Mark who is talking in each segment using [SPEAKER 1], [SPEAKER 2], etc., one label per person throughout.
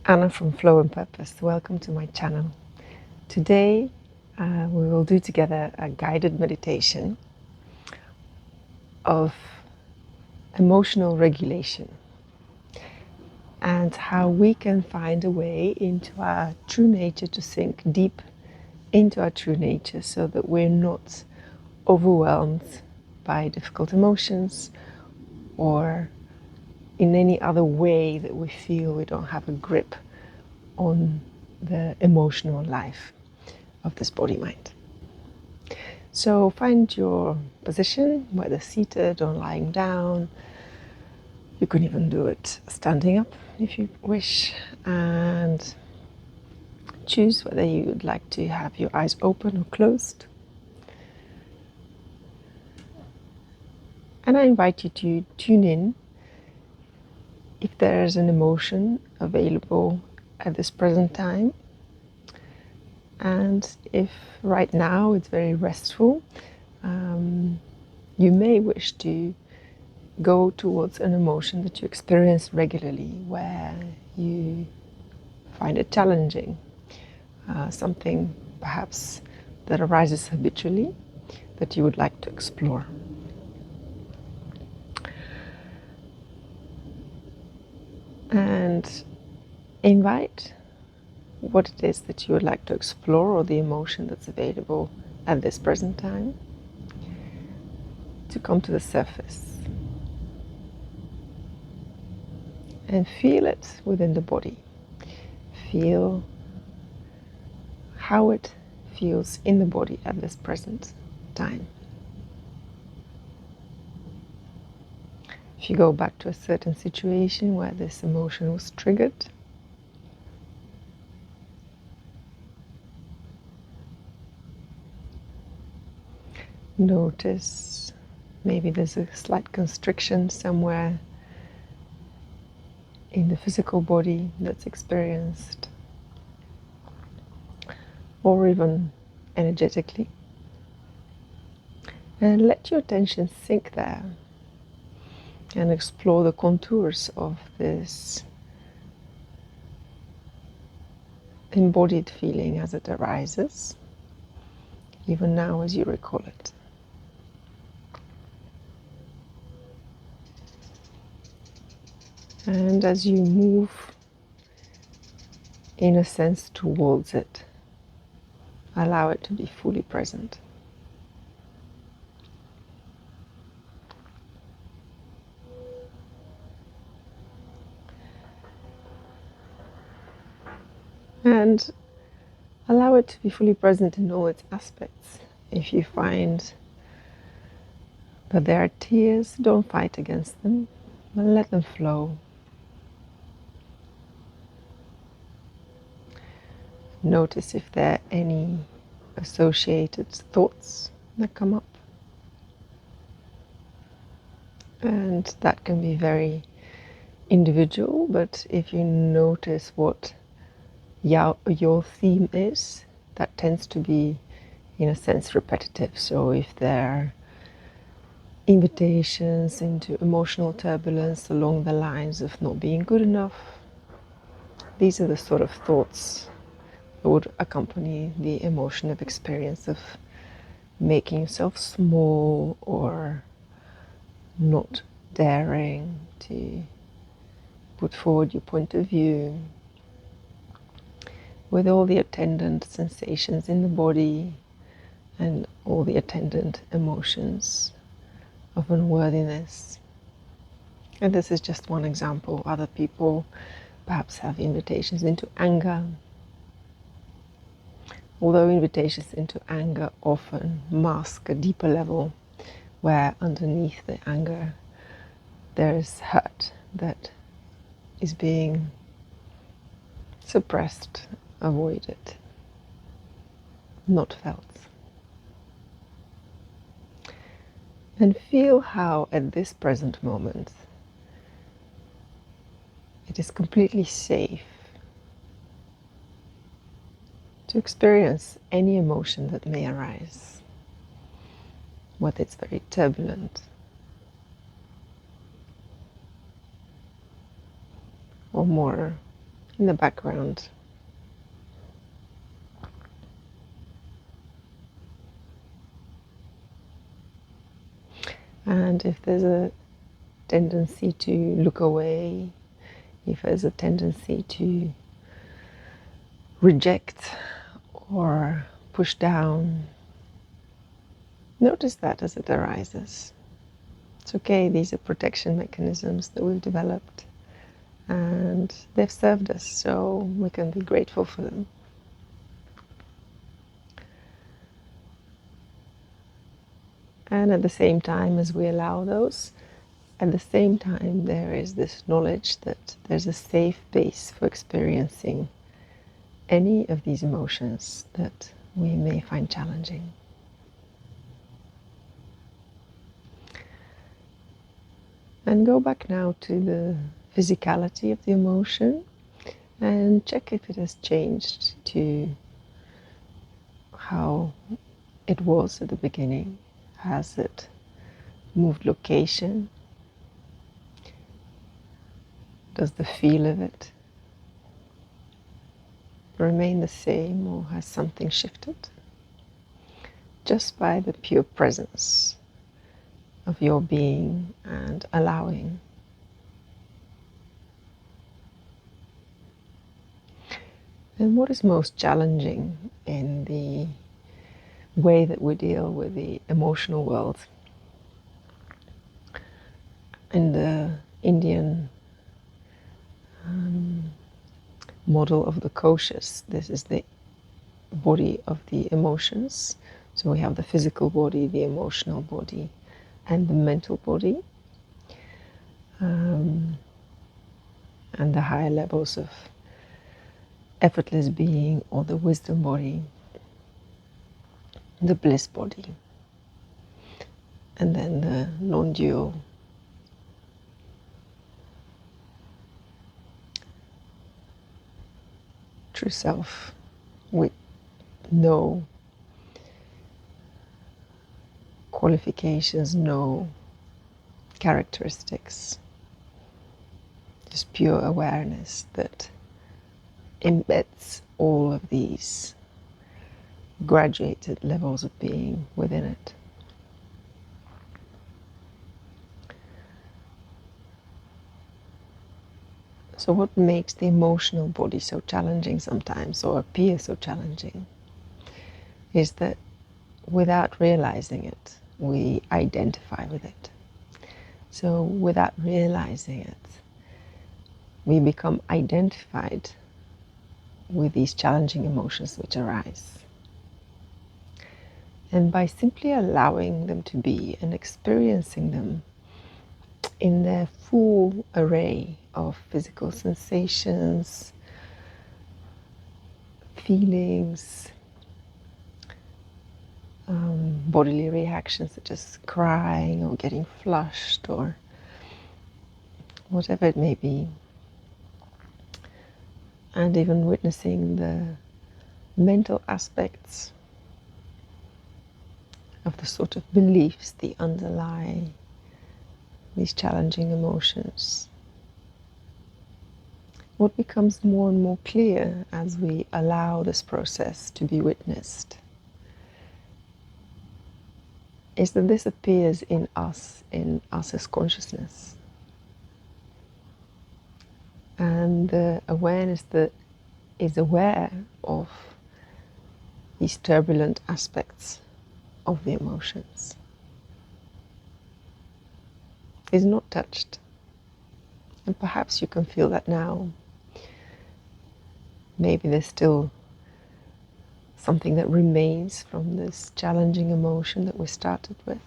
[SPEAKER 1] Anna from Flow and Purpose. Welcome to my channel. Today we will do together a guided meditation of emotional regulation and how we can find a way into our true nature, to sink deep into our true nature so that we're not overwhelmed by difficult emotions or in any other way that we feel we don't have a grip on the emotional life of this body-mind. So find your position, whether seated or lying down. You can even do it standing up if you wish, and choose whether you would like to have your eyes open or closed. And I invite you to tune in if there is an emotion available at this present time. And if right now it's very restful, you may wish to go towards an emotion that you experience regularly, where you find it challenging, something perhaps that arises habitually that you would like to explore. And invite what it is that you would like to explore, or the emotion that's available at this present time, to come to the surface and feel it within the body. Feel how it feels in the body at this present time. If you go back to a certain situation where this emotion was triggered, notice maybe there's a slight constriction somewhere in the physical body that's experienced, or even energetically. And let your attention sink there and explore the contours of this embodied feeling as it arises, even now as you recall it. And as you move, in a sense, towards it, allow it to be fully present. And allow it to be fully present in all its aspects. If you find that there are tears, don't fight against them, but let them flow. Notice if there are any associated thoughts that come up. And that can be very individual, but if you notice what your theme is, that tends to be, in a sense, repetitive. So if there are invitations into emotional turbulence along the lines of not being good enough, these are the sort of thoughts that would accompany the emotion of experience of making yourself small or not daring to put forward your point of view, with all the attendant sensations in the body and all the attendant emotions of unworthiness. And this is just one example. Other people perhaps have invitations into anger, although invitations into anger often mask a deeper level, where underneath the anger there is hurt that is being suppressed, avoided, not felt. And feel how at this present moment it is completely safe to experience any emotion that may arise, whether it's very turbulent or more in the background. And if there's a tendency to look away, if there's a tendency to reject or push down, notice that as it arises. It's okay, these are protection mechanisms that we've developed, and they've served us, so we can be grateful for them. And at the same time as we allow those, at the same time there is this knowledge that there's a safe base for experiencing any of these emotions that we may find challenging. And go back now to the physicality of the emotion and check if it has changed to how it was at the beginning. Has it moved location? Does the feel of it remain the same, or has something shifted? Just by the pure presence of your being and allowing. And what is most challenging in the way that we deal with the emotional world? In the Indian model of the koshas, this is the body of the emotions. So we have the physical body, the emotional body, and the mental body, and the higher levels of effortless being, or the wisdom body, the bliss body, and then the non-dual true self with no qualifications, no characteristics, just pure awareness that embeds all of these graduated levels of being within it. So what makes the emotional body so challenging sometimes, or appear so challenging, is that without realizing it, we identify with it. So without realizing it, we become identified with these challenging emotions which arise. And by simply allowing them to be and experiencing them in their full array of physical sensations, feelings, bodily reactions such as crying or getting flushed or whatever it may be, and even witnessing the mental aspects of the sort of beliefs that underlie these challenging emotions. What becomes more and more clear as we allow this process to be witnessed is that this appears in us as consciousness. And the awareness that is aware of these turbulent aspects of the emotions is not touched. And perhaps you can feel that now. Maybe there's still something that remains from this challenging emotion that we started with.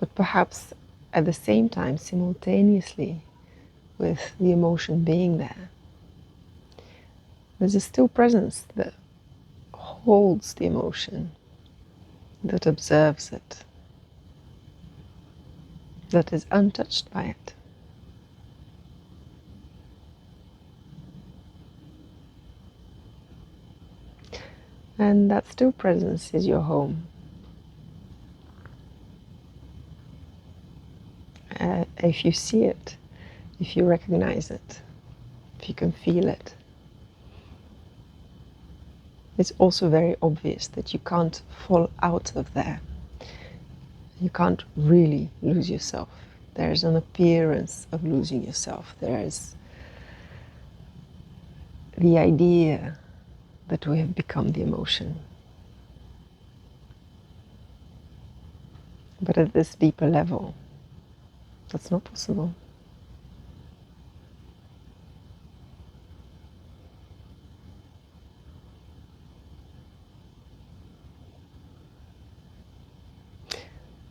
[SPEAKER 1] But perhaps at the same time, simultaneously with the emotion being there, there's a still presence that holds the emotion, that observes it, that is untouched by it. And that still presence is your home. If you see it if you recognize it, if you can feel it. It's also very obvious that you can't fall out of there. You can't really lose yourself. There's an appearance of losing yourself. There's the idea that we have become the emotion. But at this deeper level, that's not possible.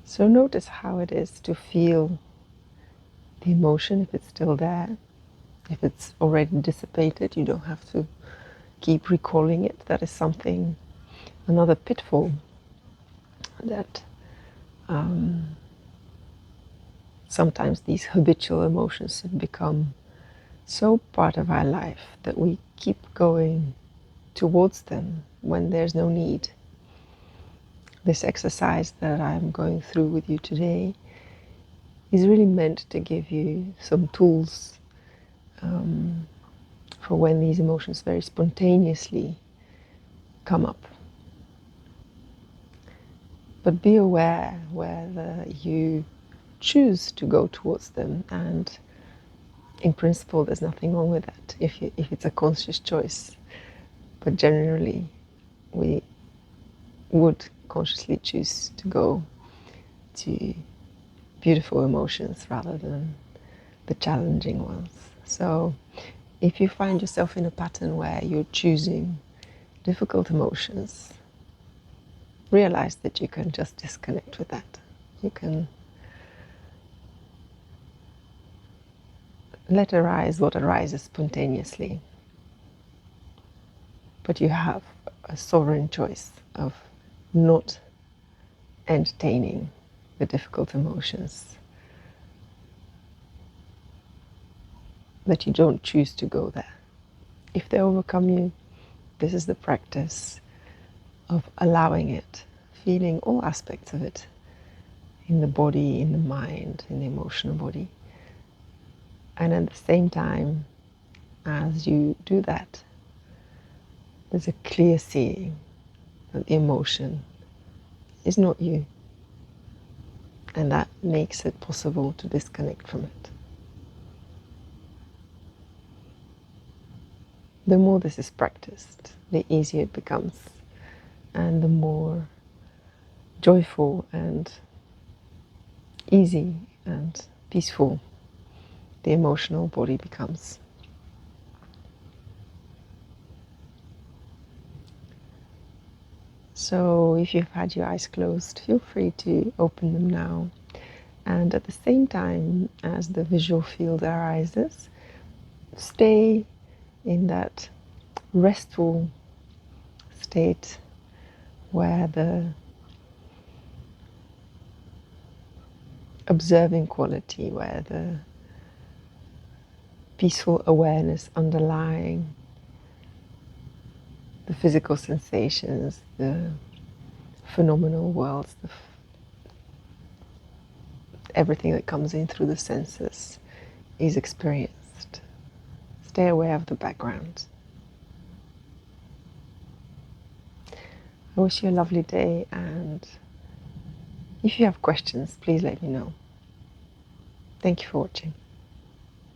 [SPEAKER 1] So notice how it is to feel the emotion, if it's still there. If it's already dissipated, you don't have to keep recalling it. That is something, another pitfall that sometimes these habitual emotions have become so part of our life that we keep going towards them when there's no need. This exercise that I'm going through with you today is really meant to give you some tools for when these emotions very spontaneously come up. But be aware whether you choose to go towards them, and in principle there's nothing wrong with that if it's a conscious choice. But generally we would consciously choose to go to beautiful emotions rather than the challenging ones. So if you find yourself in a pattern where you're choosing difficult emotions, realize that you can just disconnect with that. You can let arise what arises spontaneously. But you have a sovereign choice of not entertaining the difficult emotions, that you don't choose to go there. If they overcome you, this is the practice of allowing it, feeling all aspects of it in the body, in the mind, in the emotional body. And at the same time, as you do that, there's a clear seeing that the emotion is not you. And that makes it possible to disconnect from it. The more this is practiced, the easier it becomes, and the more joyful and easy and peaceful the emotional body becomes. So if you've had your eyes closed, feel free to open them now. And at the same time as the visual field arises, stay in that restful state where the observing quality, where the peaceful awareness underlying the physical sensations, the phenomenal worlds, everything that comes in through the senses is experienced. Stay aware of the background. I wish you a lovely day, and if you have questions, please let me know. Thank you for watching.